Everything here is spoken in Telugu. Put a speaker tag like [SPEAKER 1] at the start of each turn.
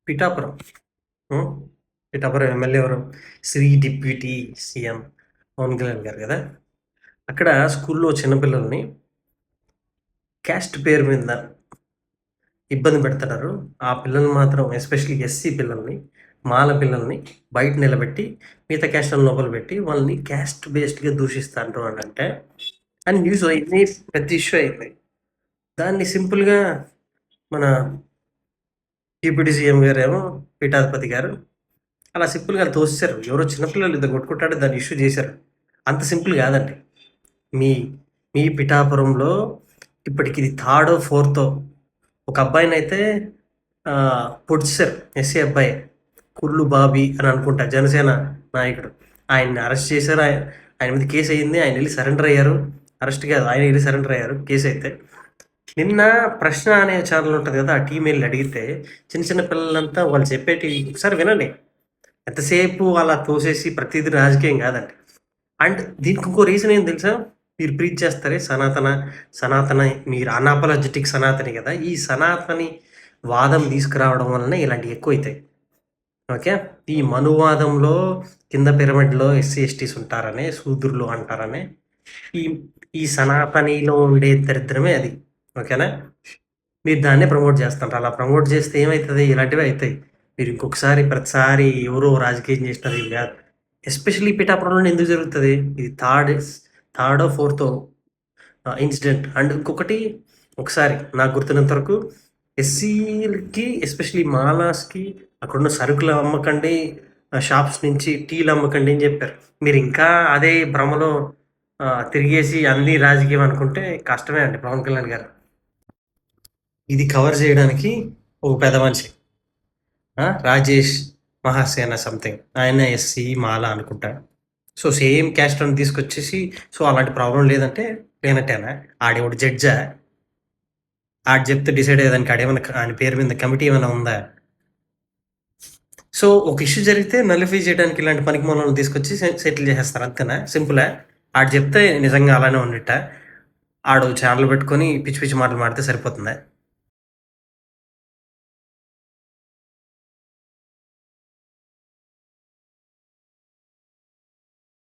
[SPEAKER 1] పిఠాపురం. హ్మ్. పిఠాపురం ఎమ్మెల్యే ఎవరు? శ్రీ డిప్యూటీ సీఎం పవన్ కళ్యాణ్ గారు కదా! అక్కడ స్కూల్లో చిన్నపిల్లల్ని క్యాస్ట్ పేరు మీద ఇబ్బంది పెడుతున్నారు. ఆ పిల్లల్ని మాత్రం ఎస్పెషల్లీ ఎస్సీ పిల్లల్ని, మాల పిల్లల్ని బయట నిలబెట్టి, మిగతా క్యాస్ట్‌లని లోపల పెట్టి వాళ్ళని క్యాస్ట్ బేస్డ్‌గా దూషిస్తాండ్రు అనంటే అని న్యూస్ అయింది. పెద్ద ఇష్యూ అయింది. దాన్ని సింపుల్‌గా మన డిప్యూటీ సీఎం గారేమో పీఠాధిపతి గారు అలా సింపుల్‌గా తోసేశారు. ఎవరో చిన్నపిల్లలు ఇద్దరు కొట్టుకుంటాంటే దాన్ని ఇష్యూ చేశారు. అంత సింపుల్ కాదండి. మీ మీ పిఠాపురంలో ఇప్పటికి ఇది థర్డో, ఫోర్తో ఒక అబ్బాయినైతే పొడిచేశారు. ఎస్సీ అబ్బాయి. కుర్లు బాబీ అని అనుకుంటా జనసేన నాయకుడు. ఆయన్ని అరెస్ట్ చేశారు. ఆయన మీద కేసు అయింది. ఆయన వెళ్ళి సరెండర్ అయ్యారు. అరెస్ట్ కాదు, ఆయన వెళ్ళి సరెండర్ అయ్యారు కేసు అయితే. నిన్న ప్రశ్న అనే ఛానల్ ఉంటుంది కదా, ఆ టీం వెళ్ళి అడిగితే చిన్న చిన్న పిల్లలంతా వాళ్ళు చెప్పేటి ఒకసారి వినండి. ఎంతసేపు అలా తోసేసి ప్రతిదీ రాజకీయం కాదండి. అండ్ దీనికి ఇంకో రీజన్ ఏం తెలుసా? మీరు ప్రీచ్ చేస్తారే సనాతన మీరు అన్అపాలజెటిక్ సనాతని కదా, ఈ సనాతని వాదం తీసుకురావడం వలన ఇలాంటివి ఎక్కువ అవుతాయి. ఓకే, ఈ మనువాదంలో కింద పిరమిడ్లో ఎస్సీ ఎస్టీస్ ఉంటారనే, శూద్రులు అంటారనే ఈ ఈ సనాతనిలో ఉండే దరిద్రమే అది. ఓకేనా? మీరు దాన్నే ప్రమోట్ చేస్తుంటారు. అలా ప్రమోట్ చేస్తే ఏమవుతుంది? ఇలాంటివి అవుతాయి. మీరు ఇంకొకసారి ప్రతిసారి ఎవరో రాజకీయం చేసినారు ఇవి కాదు. ఎస్పెషల్లీ పిఠాపురంలో ఎందుకు జరుగుతుంది? ఇది థర్డో ఫోర్తో ఇన్సిడెంట్. అండ్ ఇంకొకటి, ఒకసారి నాకు గుర్తున్నంత వరకు ఎస్సీలకి ఎస్పెషల్లీ మాలాస్కి అక్కడున్న సరుకులు అమ్మకండి, షాప్స్ నుంచి టీలు అమ్మకండి అని చెప్పారు. మీరు ఇంకా అదే భ్రమలో తిరిగేసి అన్ని రాజకీయం అనుకుంటే కష్టమే అండి పవన్ కళ్యాణ్ గారు. ఇది కవర్ చేయడానికి ఒక పెద్ద మనిషి, రాజేష్ మహాసేన సంథింగ్, ఆయన ఎస్సీ మాల అనుకుంటా. సో సేమ్ క్యాస్ట్ అని తీసుకొచ్చేసి సో అలాంటి ప్రాబ్లం లేదంటే లేనట్టేనా? ఆడేవాడు జడ్జా? ఆడు చెప్తే డిసైడ్ అయ్యేదానికి ఆడేమన్నా ఆయన పేరు మీద కమిటీ ఏమైనా ఉందా? సో ఒక ఇష్యూ జరిగితే నలిఫై చేయడానికి ఇలాంటి పనికి మనల్ని తీసుకొచ్చి సెటిల్ చేసేస్తారు, అంతేనా? సింపులా? ఆడు చెప్తే నిజంగా అలానే ఉండిట ఆడు ఛానల్ పెట్టుకొని పిచ్చి పిచ్చి మాటలు మాడితే సరిపోతుందా?